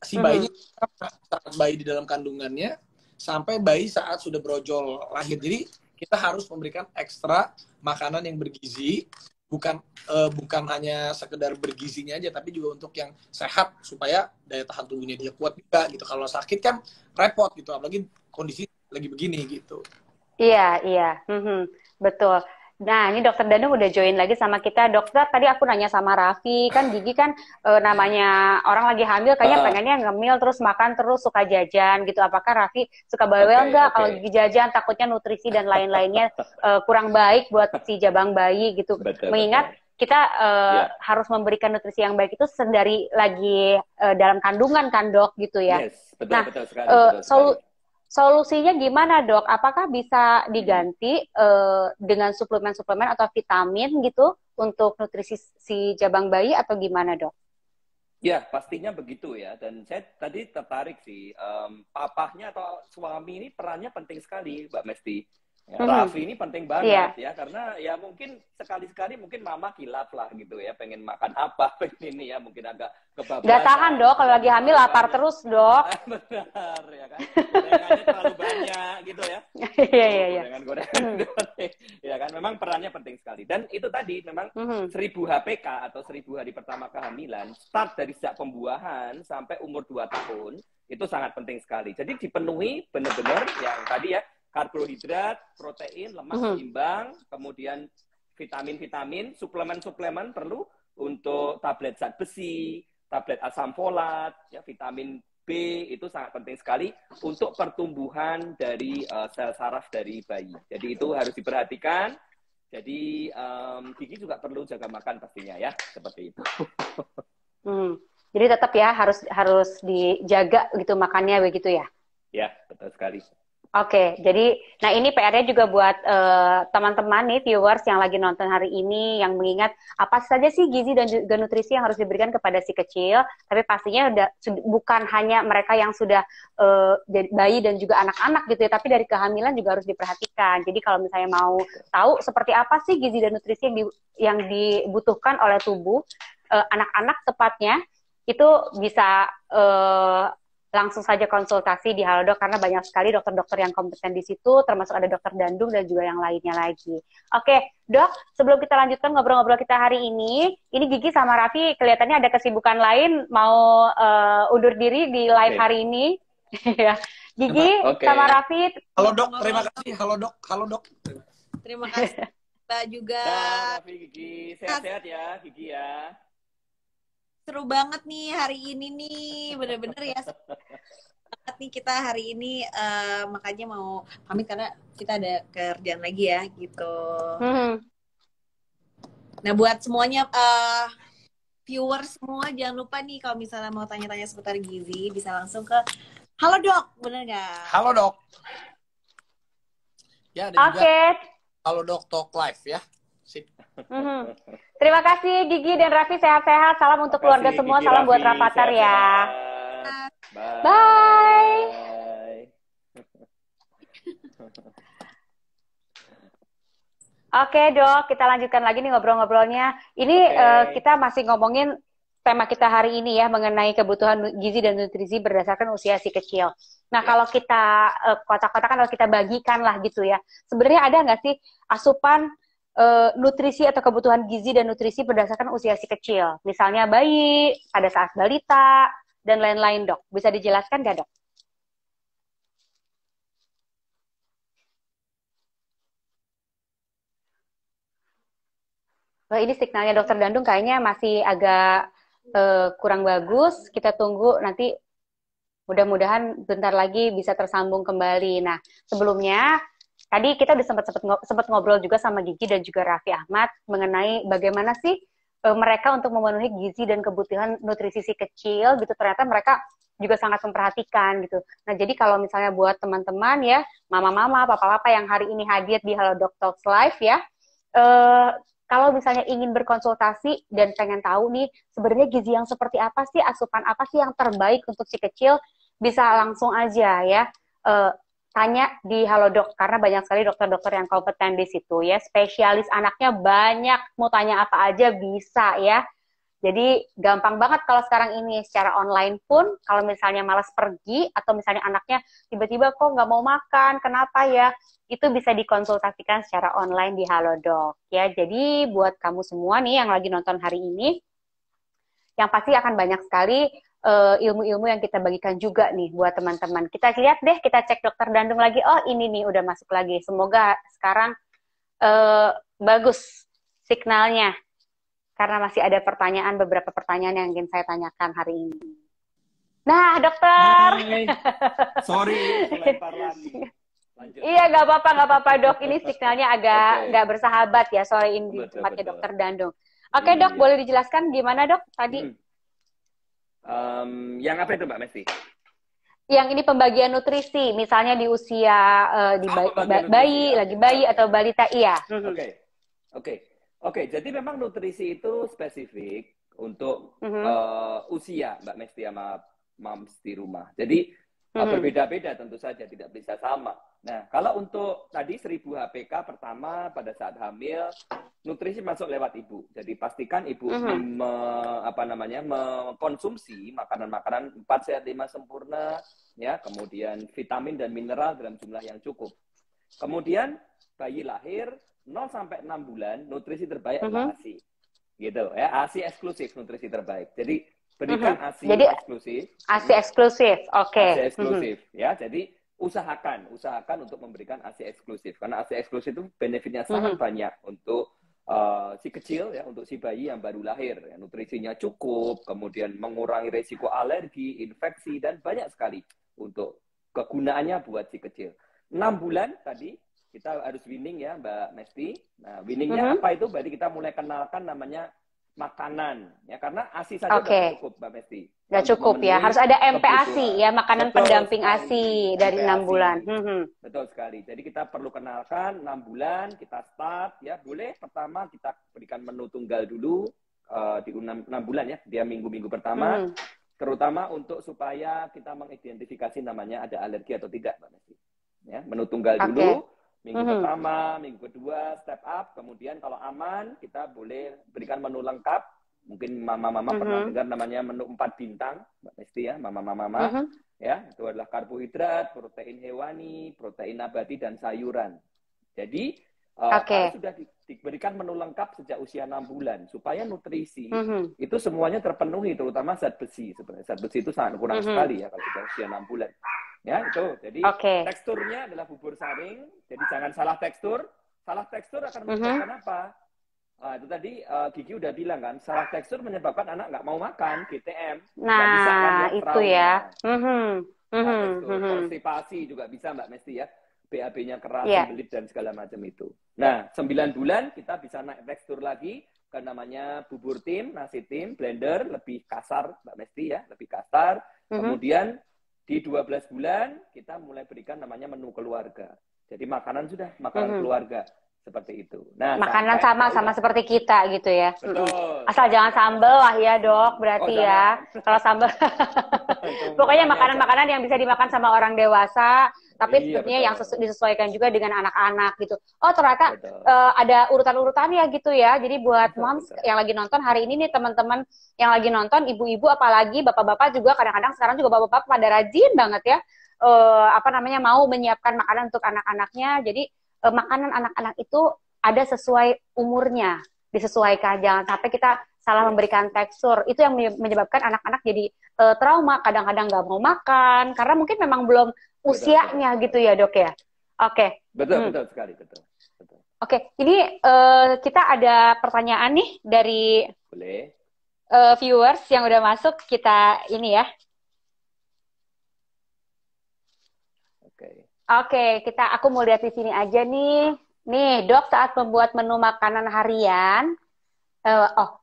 si bayinya saat bayi di dalam kandungannya sampai bayi saat sudah brojol lahir. Jadi kita harus memberikan ekstra makanan yang bergizi, bukan hanya sekedar bergizinya aja, tapi juga untuk yang sehat supaya daya tahan tubuhnya dia kuat juga gitu. Kalau sakit kan repot gitu, apalagi kondisi lagi begini gitu. Iya, betul. Nah, ini Dokter Dandung udah join lagi sama kita. Dokter, tadi aku nanya sama Raffi, kan Gigi kan namanya orang lagi hamil, kayaknya pengennya ngemil terus makan terus, suka jajan gitu. Apakah Raffi suka bawel nggak kalau Gigi jajan, takutnya nutrisi dan lain-lainnya kurang baik buat si jabang bayi gitu. Mengingat kita harus memberikan nutrisi yang baik itu sendiri lagi dalam kandungan kan dok gitu ya. Yes, betul sekali. Solusinya gimana dok? Apakah bisa diganti dengan suplemen-suplemen atau vitamin gitu untuk nutrisi si jabang bayi atau gimana dok? Ya pastinya begitu ya. Dan saya tadi tertarik sih, papahnya atau suami ini perannya penting sekali Mbak Mesti. Ya, Raffi ini penting banget ya, karena ya mungkin sekali-sekali mungkin mama kilap lah gitu ya, pengen makan apa, pengen ini ya, mungkin agak kebablasan. Gak tahan dok, kalau lagi hamil lapar terus dok. Benar ya kan, gorengannya terlalu banyak gitu ya. Iya. Gorengan. Ya kan, memang perannya penting sekali. Dan itu tadi memang 1000 HPK atau 1000 hari pertama kehamilan, start dari sejak pembuahan sampai umur 2 tahun, itu sangat penting sekali. Jadi dipenuhi benar-benar yang tadi ya, karbohidrat, protein, lemak seimbang, kemudian vitamin-vitamin, suplemen-suplemen perlu untuk tablet zat besi, tablet asam folat, ya, vitamin B itu sangat penting sekali untuk pertumbuhan dari sel saraf dari bayi. Jadi itu harus diperhatikan. Jadi Gigi juga perlu jaga makan pastinya ya, seperti itu. Jadi tetap ya harus dijaga gitu makannya begitu ya? Ya, betul sekali. Oke, jadi nah ini PR-nya juga buat teman-teman nih viewers yang lagi nonton hari ini yang mengingat apa saja sih gizi dan juga nutrisi yang harus diberikan kepada si kecil, tapi pastinya bukan hanya mereka yang sudah bayi dan juga anak-anak gitu ya, tapi dari kehamilan juga harus diperhatikan. Jadi kalau misalnya mau tahu seperti apa sih gizi dan nutrisi yang dibutuhkan oleh tubuh anak-anak tepatnya, itu bisa langsung saja konsultasi di Halodoc karena banyak sekali dokter-dokter yang kompeten di situ, termasuk ada dokter Dandung dan juga yang lainnya lagi. Oke, Dok, sebelum kita lanjutkan ngobrol-ngobrol kita hari ini Gigi sama Raffi kelihatannya ada kesibukan lain, mau undur diri di live hari ini. Gigi sama Raffi. Halo Dok, terima kasih. Halo Dok, halo Dok. Terima kasih Mbak juga. Raffi, Gigi, sehat-sehat ya, Gigi ya. Seru banget nih hari ini nih, bener-bener ya banget nih kita hari ini, makanya mau pamit karena kita ada kerjaan lagi ya gitu. Nah buat semuanya viewers semua jangan lupa nih kalau misalnya mau tanya-tanya seputar gizi bisa langsung ke Halodoc, bener nggak? Halo Dok. Ya ada juga Halodoc Talk Live ya. Sip. Terima kasih Gigi dan Raffi, sehat-sehat. Salam untuk keluarga semua, Gigi, salam Raffi, buat Rafathar ya. Bye. Bye. Oke Dok, kita lanjutkan lagi nih ngobrol-ngobrolnya. Ini kita masih ngomongin tema kita hari ini ya, mengenai kebutuhan gizi dan nutrisi berdasarkan usia si kecil. Nah kalau kita kotak-kotakan, kalau kita bagikan lah gitu ya, sebenarnya ada nggak sih asupan nutrisi atau kebutuhan gizi dan nutrisi berdasarkan usia si kecil, misalnya bayi, pada saat balita, dan lain-lain Dok. Bisa dijelaskan nggak Dok? Wah, ini signalnya Dokter Dandung kayaknya masih agak kurang bagus. Kita tunggu nanti, mudah-mudahan bentar lagi bisa tersambung kembali. Nah, sebelumnya tadi kita udah sempat ngobrol juga sama Gigi dan juga Raffi Ahmad mengenai bagaimana sih mereka untuk memenuhi gizi dan kebutuhan nutrisi si kecil gitu. Ternyata mereka juga sangat memperhatikan gitu. Nah, jadi kalau misalnya buat teman-teman ya, mama-mama, papa-papa yang hari ini hadir di Halodoc Talks Live ya, kalau misalnya ingin berkonsultasi dan pengen tahu nih sebenarnya gizi yang seperti apa sih, asupan apa sih yang terbaik untuk si kecil, bisa langsung aja ya tanya di Halodoc karena banyak sekali dokter-dokter yang kompeten di situ ya, spesialis anaknya banyak, mau tanya apa aja bisa ya. Jadi gampang banget kalau sekarang ini secara online pun, kalau misalnya malas pergi atau misalnya anaknya tiba-tiba kok nggak mau makan, kenapa ya? Itu bisa dikonsultasikan secara online di Halodoc ya. Jadi buat kamu semua nih yang lagi nonton hari ini, yang pasti akan banyak sekali ilmu-ilmu yang kita bagikan juga nih buat teman-teman. Kita lihat deh, kita cek Dokter Dandung lagi. Oh ini nih udah masuk lagi. Semoga sekarang bagus signalnya. Karena masih ada beberapa pertanyaan yang ingin saya tanyakan hari ini. Nah dokter. Sorry, lempar lagi. Iya nggak apa-apa Dok. Ini signalnya agak nggak bersahabat ya sore ini di tempatnya Dokter Dandung. Oke Dok, boleh dijelaskan gimana Dok tadi? Yang apa itu Mbak Mesti? Yang ini pembagian nutrisi, misalnya di usia bayi, lagi bayi atau balita, iya. Oke. Jadi memang nutrisi itu spesifik untuk usia Mbak Mesti sama Mams di rumah. Jadi berbeda-beda tentu saja, tidak bisa sama. Nah, kalau untuk tadi 1000 HPK pertama pada saat hamil, nutrisi masuk lewat ibu. Jadi pastikan ibu mengkonsumsi makanan-makanan 4 sehat 5 sempurna, ya, kemudian vitamin dan mineral dalam jumlah yang cukup. Kemudian bayi lahir 0 sampai 6 bulan, nutrisi terbaik adalah ASI. Gitu ya, ASI eksklusif nutrisi terbaik. Jadi berikan ASI eksklusif. ASI eksklusif, oke. ASI eksklusif, ya. Jadi usahakan untuk memberikan ASI eksklusif karena ASI eksklusif itu benefitnya sangat banyak untuk si kecil ya, untuk si bayi yang baru lahir ya, nutrisinya cukup, kemudian mengurangi resiko alergi, infeksi dan banyak sekali untuk kegunaannya buat si kecil. 6 bulan tadi kita harus weaning ya Mbak Mesti. Nah, weaningnya apa itu? Berarti kita mulai kenalkan namanya makanan ya, karena ASI saja udah Oke. nggak cukup Mbak Mesti Nggak untuk cukup ya, memenuhi harus ada MPASI kebutuhan. ya, makanan Betul pendamping sekali, ASI dari 6 MPASI. bulan. Betul sekali. Jadi kita perlu kenalkan 6 bulan, kita start ya. Boleh pertama kita berikan menu tunggal dulu di 6 bulan ya, dia minggu-minggu pertama. Terutama untuk supaya kita mengidentifikasi namanya ada alergi atau tidak, Mbak Mesti. Ya, menu tunggal dulu, minggu pertama, minggu kedua, step up. Kemudian kalau aman, kita boleh berikan menu lengkap. Mungkin mama-mama pernah dengar namanya menu 4 bintang, Mbak Mesti ya, mama-mama. Ya, itu adalah karbohidrat, protein hewani, protein nabati, dan sayuran. Jadi, harus sudah diberikan menu lengkap sejak usia 6 bulan, supaya nutrisi itu semuanya terpenuhi, terutama zat besi. Sebenarnya zat besi itu sangat kurang sekali ya kalau sudah usia 6 bulan. Ya, itu. Jadi, teksturnya adalah bubur saring, jadi jangan salah tekstur. Salah tekstur akan menyebabkan apa? Itu tadi Gigi udah bilang kan, salah tekstur menyebabkan anak nggak mau makan, GTM. Nah, bisa, kan, ya, itu ya. Konstipasi juga bisa Mbak Mesti ya. BAB-nya keras, belit, dan segala macam itu. Nah, 9 bulan kita bisa naik tekstur lagi ke namanya bubur tim, nasi tim, blender, lebih kasar Mbak Mesti ya, lebih kasar. Kemudian di 12 bulan kita mulai berikan namanya menu keluarga. Jadi makanan sudah, makanan keluarga. Seperti itu. Nah, makanan sama seperti kita gitu ya. Betul. Asal jangan sambel lah ya dok, berarti ya. Kalau sambel, pokoknya makanan-makanan yang bisa dimakan sama orang dewasa, tapi tentunya yang disesuaikan juga dengan anak-anak gitu. Oh ternyata ada urutan-urutan ya gitu ya. Jadi buat moms yang lagi nonton hari ini nih, teman-teman yang lagi nonton, ibu-ibu apalagi bapak-bapak juga kadang-kadang sekarang juga bapak-bapak pada rajin banget ya. Mau menyiapkan makanan untuk anak-anaknya. Jadi makanan anak-anak itu ada sesuai umurnya, disesuaikan. Jangan sampai kita salah memberikan tekstur. Itu yang menyebabkan anak-anak jadi trauma, kadang-kadang nggak mau makan, karena mungkin memang belum usianya gitu ya dok ya. Oke. Betul sekali, betul. Oke, ini kita ada pertanyaan nih dari viewers yang udah masuk, kita ini ya. Oke, aku mau lihat di sini aja nih. Nih, dok saat membuat menu makanan harian,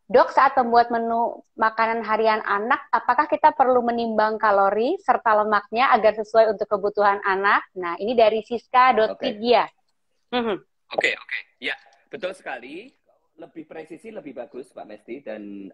dok saat membuat menu makanan harian anak, apakah kita perlu menimbang kalori serta lemaknya agar sesuai untuk kebutuhan anak? Nah, ini dari Siska.Vidya. Oke. Ya, betul sekali. Lebih presisi, lebih bagus, Pak Mesti dan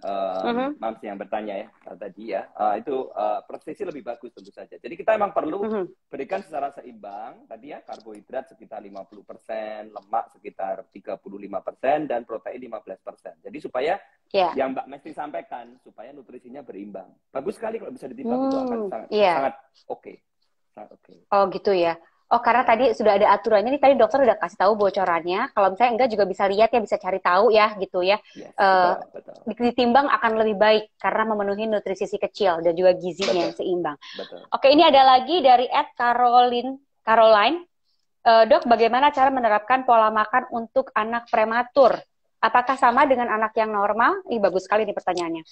Mams yang bertanya ya tadi ya. Itu presisi lebih bagus tentu saja. Jadi kita memang perlu berikan secara seimbang. Tadi ya, karbohidrat sekitar 50%, lemak sekitar 35%, dan protein 15%. Jadi supaya yang Mbak Mesti sampaikan, supaya nutrisinya berimbang. Bagus sekali kalau bisa ditimbang, itu akan sangat oke. Oh gitu ya. Oh, karena tadi sudah ada aturannya nih, tadi dokter udah kasih tahu bocorannya. Kalau misalnya enggak juga bisa lihat ya, bisa cari tahu ya gitu ya. Betul. Ditimbang akan lebih baik karena memenuhi nutrisi si kecil dan juga gizinya yang seimbang. Oke, ini ada lagi dari @Caroline. Dok, bagaimana cara menerapkan pola makan untuk anak prematur? Apakah sama dengan anak yang normal? Bagus sekali nih pertanyaannya.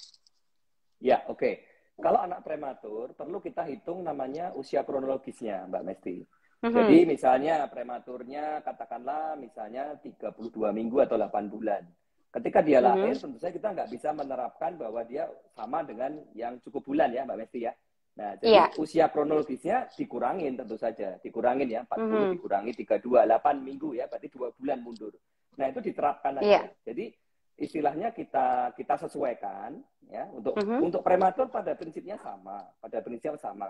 Ya, oke. Kalau anak prematur, perlu kita hitung namanya usia kronologisnya, Mbak Mesti. Jadi misalnya prematurnya katakanlah misalnya 32 minggu atau 8 bulan. Ketika dia lahir, tentu saja kita nggak bisa menerapkan bahwa dia sama dengan yang cukup bulan ya Mbak Mesti ya. Nah, jadi usia kronologisnya dikurangin tentu saja. Dikurangin ya, 40 dikurangi 32, 8 minggu ya, berarti 2 bulan mundur. Nah, itu diterapkan aja. Jadi istilahnya kita sesuaikan ya untuk prematur pada prinsipnya sama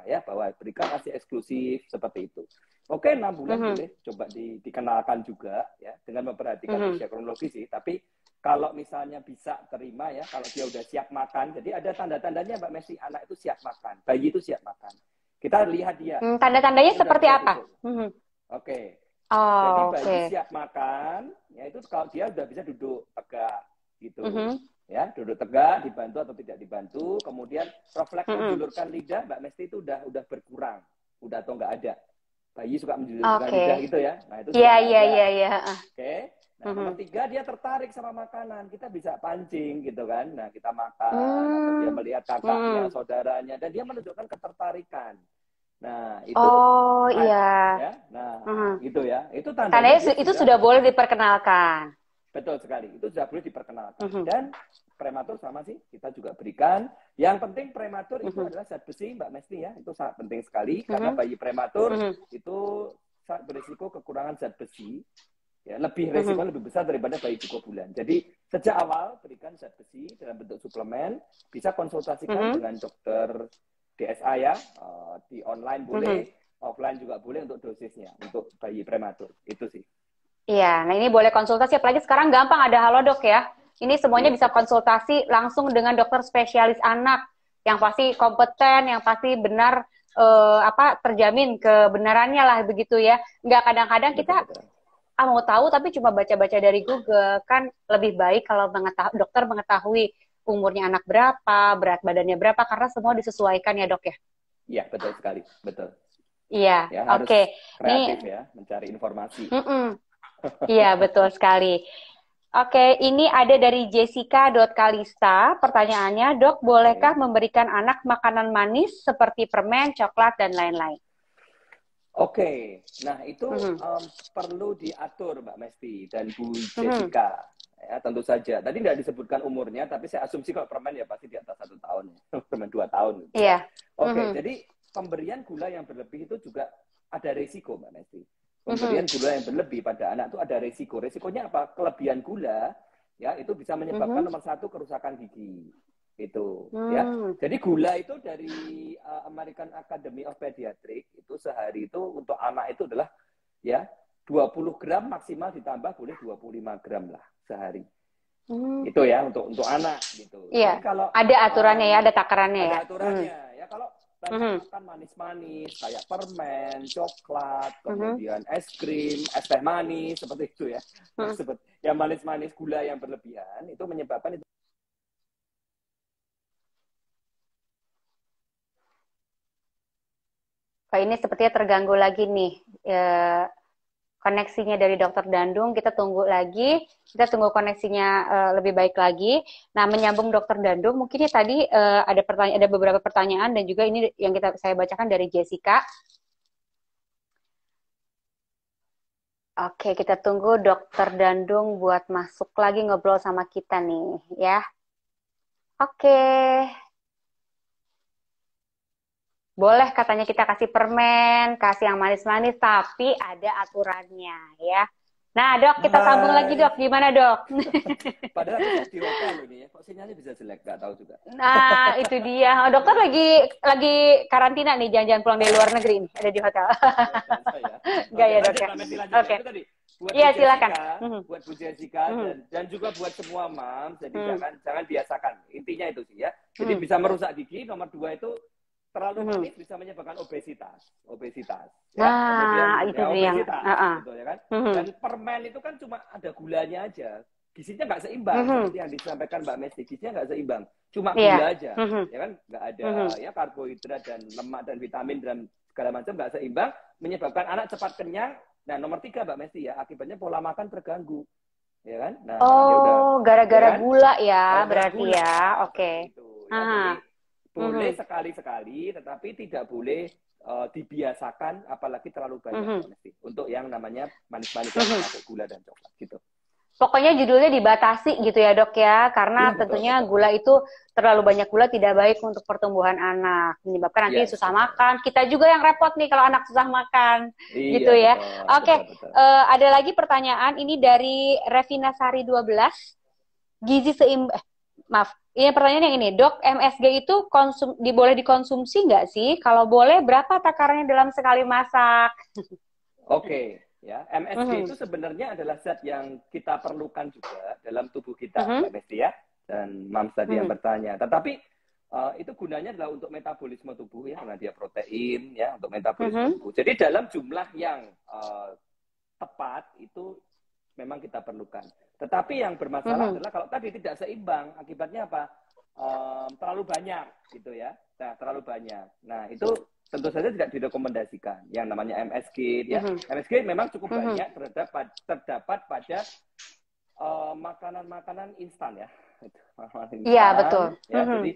ya, bahwa berikan ASI eksklusif seperti itu. Oke, 6 bulan boleh coba dikenalkan juga ya dengan memperhatikan usia kronologis sih, tapi kalau misalnya bisa terima ya, kalau dia udah siap makan, jadi ada tanda-tandanya Mbak Mesti, anak itu siap makan, bayi itu siap makan. Kita lihat dia. Tanda-tandanya seperti apa? Oke. Jadi bayi siap makan, ya itu kalau dia udah bisa duduk tegak gitu. Ya, duduk tegak, dibantu atau tidak dibantu, kemudian refleks menjulurkan lidah Mbak Mesti itu udah berkurang, udah atau nggak ada. Bayi suka menjulurkan lidah gitu ya. Nah, itu iya. Oke. Nah, nomor 3, dia tertarik sama makanan. Kita bisa pancing gitu kan. Nah, kita makan, atau dia melihat kakaknya, saudaranya, dan dia menunjukkan ketertarikan. Nah, itu ya. Nah, gitu ya. Itu tandanya itu sudah boleh diperkenalkan. Betul sekali. Itu sudah boleh diperkenalkan. Dan prematur sama sih, kita juga berikan. Yang penting prematur itu Mhm. adalah zat besi, Mbak Mesti ya. Itu sangat penting sekali karena bayi prematur itu sangat berisiko kekurangan zat besi. Ya, lebih resiko lebih besar daripada bayi cukup bulan. Jadi sejak awal berikan zat besi dalam bentuk suplemen, bisa konsultasikan dengan dokter DSA ya, di online boleh, offline juga boleh untuk dosisnya untuk bayi prematur. Itu sih. Iya, nah ini boleh konsultasi, apalagi sekarang gampang ada Halodoc ya. Ini semuanya bisa konsultasi langsung dengan dokter spesialis anak yang pasti kompeten, yang pasti benar terjamin kebenarannya lah begitu ya. Nggak kadang-kadang kita mau tahu tapi cuma baca-baca dari Google, kan lebih baik kalau dokter mengetahui umurnya anak berapa, berat badannya berapa, karena semua disesuaikan ya dok ya. Iya betul sekali, betul. Iya, Ya, harus oke. kreatif ya mencari informasi. Iya betul sekali. Oke, ini ada dari Jessica.Kalista. Pertanyaannya, dok, bolehkah memberikan anak makanan manis seperti permen, coklat, dan lain-lain? Oke, nah itu perlu diatur Mbak Mesti dan Bu Jessica. Ya, tentu saja. Tadi tidak disebutkan umurnya, tapi saya asumsi kalau permen ya pasti di atas 1 tahun, permen 2 tahun. Iya. Oke, jadi pemberian gula yang berlebih itu juga ada resiko Mbak Mesti. Pemberian gula yang berlebih pada anak itu ada resiko. Resikonya apa? Kelebihan gula ya itu bisa menyebabkan nomor 1 kerusakan gigi. Itu ya. Jadi gula itu dari American Academy of Pediatrics itu sehari itu untuk anak itu adalah ya 20 gram maksimal ditambah boleh 25 gram lah sehari. Itu ya untuk anak gitu. Iya. Jadi kalau ada aturannya ya, ada takarannya ya. Ada aturannya ya. Kalau makan manis-manis kayak permen, coklat, kemudian es krim, es teh manis seperti itu ya. Yang manis-manis gula yang berlebihan itu menyebabkan itu. Ini sepertinya terganggu lagi nih koneksinya dari Dokter Dandung. Kita tunggu lagi, kita tunggu koneksinya lebih baik lagi. Nah, menyambung Dokter Dandung, mungkin tadi ada beberapa pertanyaan dan juga ini yang saya bacakan dari Jessica. Oke, kita tunggu Dokter Dandung buat masuk lagi ngobrol sama kita nih, ya. Oke. Boleh katanya kita kasih permen, kasih yang manis-manis, tapi ada aturannya ya. Nah dok, kita sambung lagi dok, gimana dok? Padahal kita di hotel ini ya, kok sinyalnya bisa jelek, nggak tahu juga. Nah itu dia, dokter lagi karantina nih, jangan-jangan pulang dari luar negeri nih, ada di hotel. Enggak ya dok ya? Oke. Iya silakan. Buat Bu Jessica dan juga buat semua mam, jadi jangan biasakan. Intinya itu sih ya. Jadi bisa merusak gigi. Nomor 2 itu terlalu manis bisa menyebabkan obesitas. Ya. Nah, itu dia. Betul, ya kan? Dan permen itu kan cuma ada gulanya aja. Gizinya nggak seimbang seperti yang disampaikan Mbak Mesti. Gizinya nggak seimbang, cuma gula aja, ya kan? Nggak ada ya karbohidrat dan lemak dan vitamin dan segala macam nggak seimbang, menyebabkan anak cepat kenyang. Nah, nomor 3 Mbak Mesti ya, akibatnya pola makan terganggu, ya kan? Nah, gara-gara gula ya, berarti gula, ya, oke. Gitu, ya. Jadi, boleh sekali-sekali, tetapi tidak boleh dibiasakan, apalagi terlalu banyak untuk yang namanya manis-manis yang masuk gula dan coklat gitu. Pokoknya judulnya dibatasi gitu ya dok ya, karena tentunya gula itu terlalu banyak gula tidak baik untuk pertumbuhan anak, menyebabkan nanti susah makan. Kita juga yang repot nih kalau anak susah makan, gitu ya. Oke, ada lagi pertanyaan ini dari Revina Sari 12, gizi seimbang. Maaf, ini pertanyaan yang ini, dok, MSG itu boleh dikonsumsi nggak sih? Kalau boleh, berapa takarannya dalam sekali masak? Oke. Ya, MSG itu sebenarnya adalah zat yang kita perlukan juga dalam tubuh kita, Mbak Mesti ya, dan Mams tadi yang bertanya. Tetapi itu gunanya adalah untuk metabolisme tubuh ya, karena dia protein ya, untuk metabolisme tubuh. Jadi dalam jumlah yang tepat itu memang kita perlukan. Tetapi yang bermasalah adalah kalau tadi tidak seimbang, akibatnya apa? Terlalu banyak gitu ya. Nah, terlalu banyak. Nah, itu tentu saja tidak direkomendasikan yang namanya MSG ya. MSG memang cukup banyak terdapat pada makanan-makanan instan ya. Iya, betul. Ya, jadi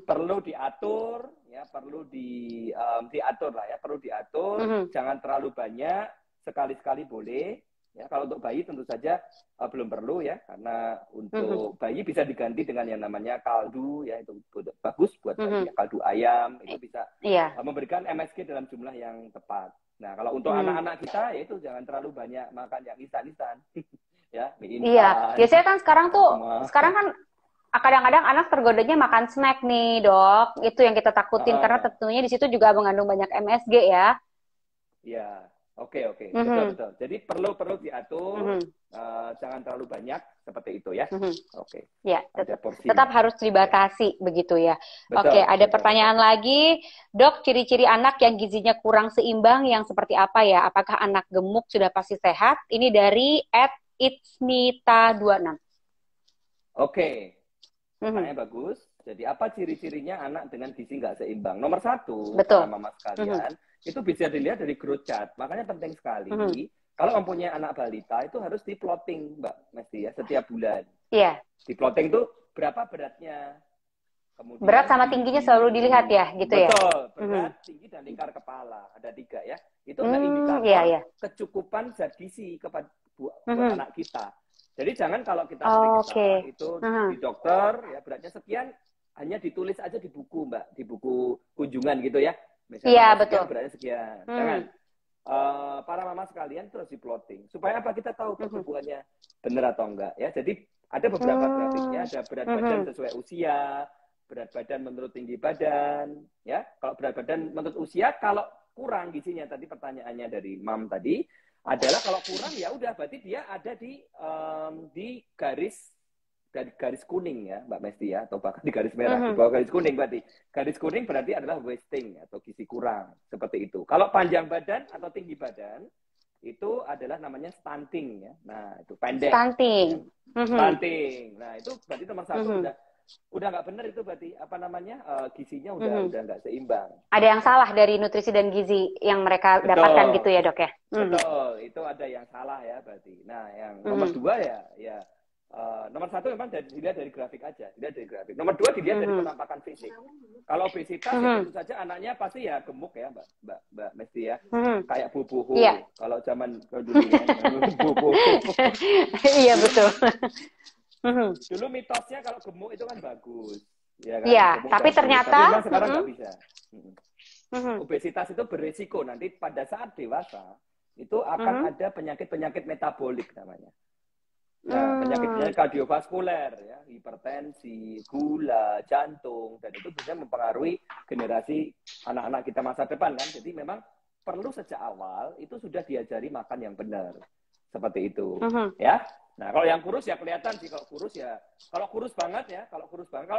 perlu diatur ya, perlu diatur lah ya, perlu diatur, jangan terlalu banyak, sekali-sekali boleh. Ya, kalau untuk bayi tentu saja belum perlu ya, karena untuk bayi bisa diganti dengan yang namanya kaldu ya, itu bagus buat bayi. Ya. Kaldu ayam itu bisa memberikan MSG dalam jumlah yang tepat. Nah, kalau untuk anak-anak kita ya itu jangan terlalu banyak makan yang instan-instan. Ya, mie instan. Iya, biasanya kan sekarang kan kadang-kadang anak tergodanya makan snack nih, Dok. Itu yang kita takutin karena tentunya di situ juga mengandung banyak MSG ya. Iya. Oke. Betul. Jadi perlu diatur, jangan terlalu banyak seperti itu ya. Oke. Ya, tetap harus dibatasi begitu ya. Betul, Oke, ada pertanyaan lagi, Dok, ciri-ciri anak yang gizinya kurang seimbang yang seperti apa ya? Apakah anak gemuk sudah pasti sehat? Ini dari @itsnita26. Oke. Pertanyaannya bagus. Jadi apa ciri-cirinya anak dengan gizi nggak seimbang? Nomor 1, para mama sekalian, itu bisa dilihat dari growth chart. Makanya penting sekali, kalau mempunyai anak balita itu harus di-plotting, Mbak Mesti ya, setiap bulan. Iya. Di-plotting itu berapa beratnya. Kemudian berat sama tingginya selalu dilihat ya, gitu ya? Betul, berat, tinggi, dan lingkar kepala. Ada 3 ya. Itu adalah indikator kecukupan zat gizi kepada buat anak kita. Jadi jangan kalau kita periksa itu di dokter, ya beratnya sekian, hanya ditulis aja di buku, Mbak, di buku kunjungan gitu ya. Misalnya betul. Beratnya sekian. Jangan. Para mama sekalian terus di-plotting. Supaya apa? Kita tahu pertumbuhannya benar atau enggak. Ya, jadi ada beberapa grafiknya, ada berat badan sesuai usia, berat badan menurut tinggi badan. Ya, kalau berat badan menurut usia, kalau kurang gizinya tadi pertanyaannya dari Mam tadi, adalah kalau kurang ya udah berarti dia ada di garis kuning ya, Mbak Mesti ya, atau bahkan di garis merah, di bawah garis kuning berarti. Garis kuning berarti adalah wasting atau gizi kurang, seperti itu. Kalau panjang badan atau tinggi badan, itu adalah namanya stunting ya. Nah, itu pendek. Stunting. Ya. Stunting. Nah, itu berarti nomor 1 udah nggak benar itu berarti apa namanya gizinya udah nggak seimbang. Ada yang salah dari nutrisi dan gizi yang mereka dapatkan gitu ya, Dok ya? Betul, itu ada yang salah ya berarti. Nah, yang nomor 2 ya nomor 1 memang dilihat dari grafik aja, dilihat dari grafik. Nomor 2 dilihat dari penampakan fisik. Kalau obesitas tentu saja anaknya pasti ya gemuk ya, Mbak Mesti ya, kayak bubuhu. Yeah. Kalau zaman dulu ya, bubuhu. Iya betul. Dulu mitosnya kalau gemuk itu kan bagus, ya kan? Iya, tapi ternyata tapi sekarang nggak bisa. Obesitas itu berisiko nanti pada saat dewasa itu akan ada penyakit-penyakit metabolik namanya. Nah, penyakit-penyakit kardiovaskuler ya, hipertensi, gula, jantung, dan itu bisa mempengaruhi generasi anak-anak kita masa depan kan. Jadi memang perlu sejak awal itu sudah diajari makan yang benar. Seperti itu. Ya. Nah, kalau yang kurus ya kelihatan sih, kalau kurus banget ya, kalau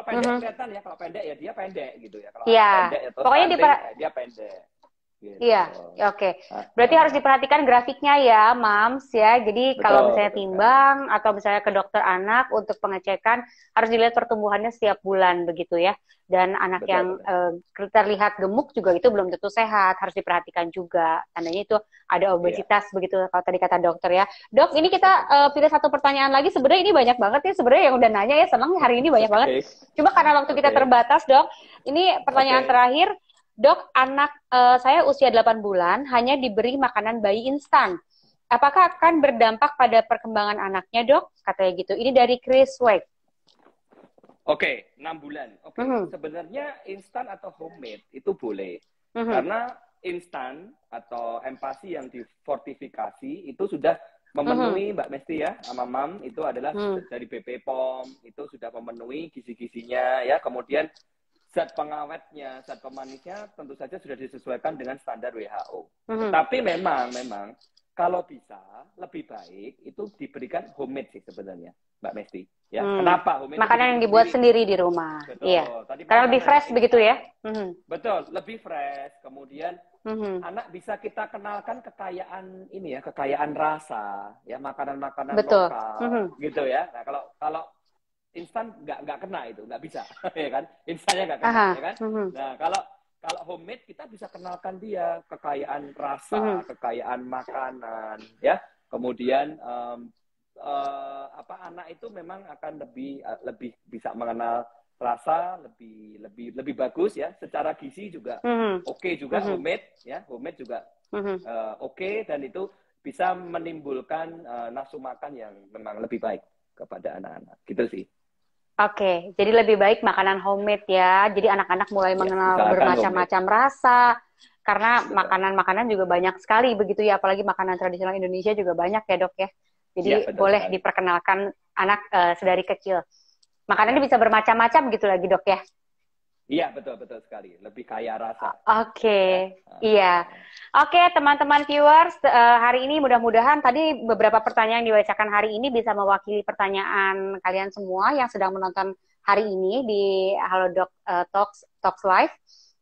pendek kelihatan ya, kalau pendek ya dia pendek gitu ya. Kalau pendek atau pokoknya dia pendek. Gitu. Iya, oke. Berarti harus diperhatikan grafiknya ya, Mams ya. Jadi kalau misalnya timbang atau misalnya ke dokter anak untuk pengecekan harus dilihat pertumbuhannya setiap bulan begitu ya. Dan anak yang terlihat gemuk juga itu belum tentu sehat, harus diperhatikan juga. Tandanya itu ada obesitas begitu kalau tadi kata dokter ya. Dok, ini kita pilih satu pertanyaan lagi. Sebenarnya ini banyak banget ya sebenarnya yang udah nanya ya, senang hari ini banyak banget. Cuma karena waktu kita terbatas, Dok. Ini pertanyaan terakhir. Dok, anak saya usia 8 bulan hanya diberi makanan bayi instan. Apakah akan berdampak pada perkembangan anaknya, Dok? Katanya gitu. Ini dari Chris Weck. Oke, 6 bulan. Oke, sebenarnya instan atau homemade itu boleh. Karena instan atau empasi yang difortifikasi itu sudah memenuhi Mbak Mesti ya, sama Mam, itu adalah dari BP POM, itu sudah memenuhi gizi-gizinya ya. Kemudian zat pengawetnya, zat pemanisnya tentu saja sudah disesuaikan dengan standar WHO. Tapi memang kalau bisa lebih baik itu diberikan homemade sih sebenarnya, Mbak Mesti. Ya, kenapa homemade? Makanan yang dibuat sendiri di rumah. Betul. Iya. Karena lebih fresh begitu ya. Betul, lebih fresh. Kemudian anak bisa kita kenalkan kekayaan ini ya, kekayaan rasa, ya makanan-makanan lokal, gitu ya. Nah, kalau instan nggak kena itu, nggak bisa, ya kan? Instannya nggak kena, ya kan? Nah, kalau homemade kita bisa kenalkan dia kekayaan rasa, kekayaan makanan, ya. Kemudian anak itu memang akan lebih bisa mengenal rasa, lebih bagus ya. Secara gizi juga oke juga homemade, ya. Homemade juga oke, dan itu bisa menimbulkan nafsu makan yang memang lebih baik kepada anak-anak. Gitu sih. Oke, jadi lebih baik makanan homemade ya. Jadi anak-anak mulai mengenal Usahakan homemade. bermacam-macam rasa. Karena Betul. makanan-makanan juga banyak sekali begitu ya. Apalagi makanan tradisional Indonesia juga banyak ya dok ya. Jadi Ya, betul boleh sekali. diperkenalkan anak sedari kecil. Makanannya bisa bermacam-macam gitu lagi dok ya. Iya, betul sekali. Lebih kaya rasa. Oke, iya. Oke, teman-teman viewers, hari ini mudah-mudahan tadi beberapa pertanyaan yang dibacakan hari ini bisa mewakili pertanyaan kalian semua yang sedang menonton hari ini di Halodoc Talks Live.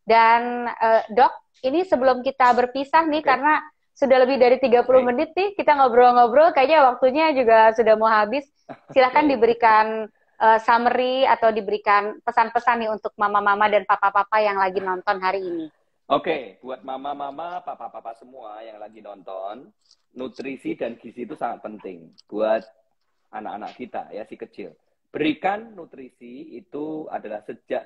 Dan Dok, ini sebelum kita berpisah nih, karena sudah lebih dari 30 menit nih kita ngobrol-ngobrol, kayaknya waktunya juga sudah mau habis. Silahkan diberikan summary atau diberikan pesan-pesan nih untuk mama-mama dan papa-papa yang lagi nonton hari ini. Oke, buat mama-mama, papa-papa semua yang lagi nonton, nutrisi dan gizi itu sangat penting buat anak-anak kita ya, si kecil. Berikan nutrisi itu adalah sejak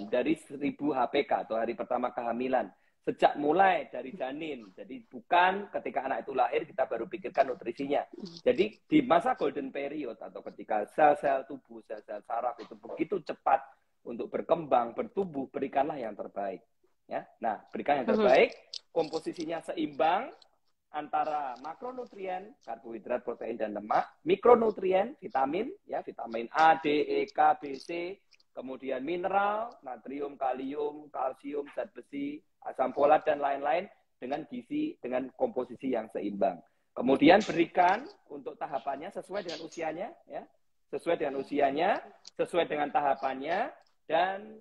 dari 1000 HPK atau hari pertama kehamilan. Sejak mulai dari janin. Jadi bukan ketika anak itu lahir kita baru pikirkan nutrisinya. Jadi di masa golden period atau ketika sel-sel tubuh, sel-sel saraf itu begitu cepat untuk berkembang, bertumbuh, berikanlah yang terbaik. Ya, nah berikan yang terbaik, komposisinya seimbang antara makronutrien, karbohidrat, protein, dan lemak, mikronutrien, vitamin, ya vitamin A, D, E, K, B, C, kemudian mineral, natrium, kalium, kalsium, zat besi, asam folat, dan lain-lain dengan gizi, dengan komposisi yang seimbang. Kemudian berikan untuk tahapannya sesuai dengan usianya, ya, sesuai dengan usianya, sesuai dengan tahapannya, dan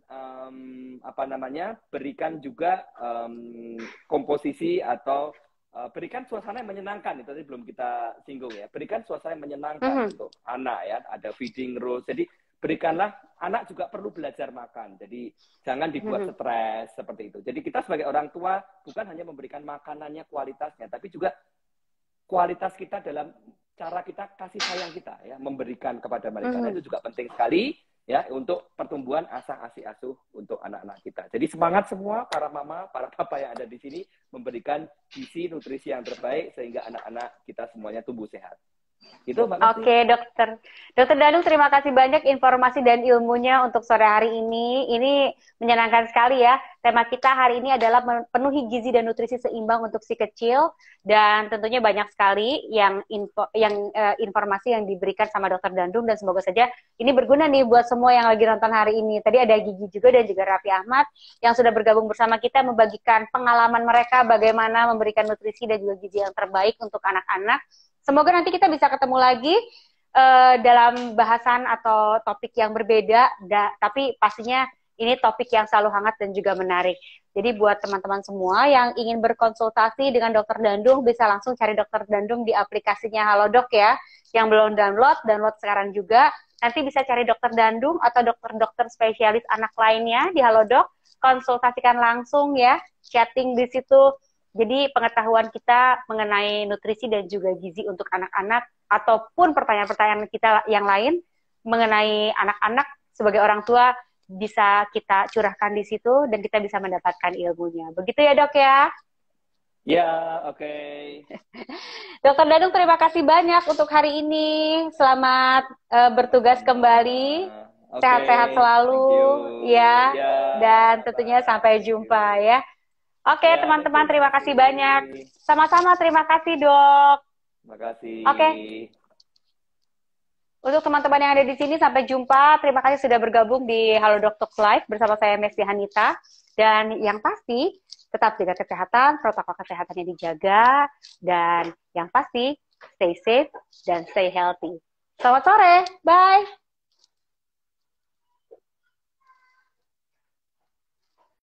berikan juga komposisi atau berikan suasana yang menyenangkan. Itu tadi belum kita singgung ya. Berikan suasana yang menyenangkan untuk anak ya. Ada feeding rules. Jadi berikanlah, anak juga perlu belajar makan. Jadi jangan dibuat stres seperti itu. Jadi kita sebagai orang tua bukan hanya memberikan makanannya kualitasnya, tapi juga kualitas kita dalam cara kita kasih sayang kita ya, memberikan kepada mereka. Nah, itu juga penting sekali ya untuk pertumbuhan asah-asih asuh untuk anak-anak kita. Jadi semangat semua para mama, para papa yang ada di sini memberikan gizi nutrisi yang terbaik sehingga anak-anak kita semuanya tumbuh sehat. Itu Mbak Mesty. Oke, Dokter Danung, terima kasih banyak informasi dan ilmunya untuk sore hari ini. Ini menyenangkan sekali ya. Tema kita hari ini adalah penuhi gizi dan nutrisi seimbang untuk si kecil, dan tentunya banyak sekali yang informasi yang diberikan sama Dokter Dandung, dan semoga saja ini berguna nih buat semua yang lagi nonton hari ini. Tadi ada Gigi juga dan juga Raffi Ahmad yang sudah bergabung bersama kita membagikan pengalaman mereka bagaimana memberikan nutrisi dan juga gizi yang terbaik untuk anak-anak. Semoga nanti kita bisa ketemu lagi dalam bahasan atau topik yang berbeda, tapi pastinya ini topik yang selalu hangat dan juga menarik. Jadi buat teman-teman semua yang ingin berkonsultasi dengan Dokter Dandung, bisa langsung cari Dokter Dandung di aplikasinya Halodoc ya. Yang belum download sekarang juga. Nanti bisa cari Dokter Dandung atau dokter-dokter spesialis anak lainnya di Halodoc. Konsultasikan langsung ya, chatting di situ. Jadi pengetahuan kita mengenai nutrisi dan juga gizi untuk anak-anak, ataupun pertanyaan-pertanyaan kita yang lain mengenai anak-anak sebagai orang tua, bisa kita curahkan di situ dan kita bisa mendapatkan ilmunya. Begitu ya Dok ya? Ya, oke. Dokter Dandung, terima kasih banyak untuk hari ini. Selamat bertugas kembali. Sehat-sehat selalu ya. Dan tentunya sampai jumpa ya. Oke, teman-teman, terima kasih banyak. Sama-sama, terima kasih, Dok. Terima kasih. Oke. Untuk teman-teman yang ada di sini, sampai jumpa. Terima kasih sudah bergabung di Halodoc Talks Live bersama saya, Mesty Hanita. Dan yang pasti, tetap jaga kesehatan, protokol kesehatannya dijaga. Dan yang pasti, stay safe dan stay healthy. Selamat sore, bye.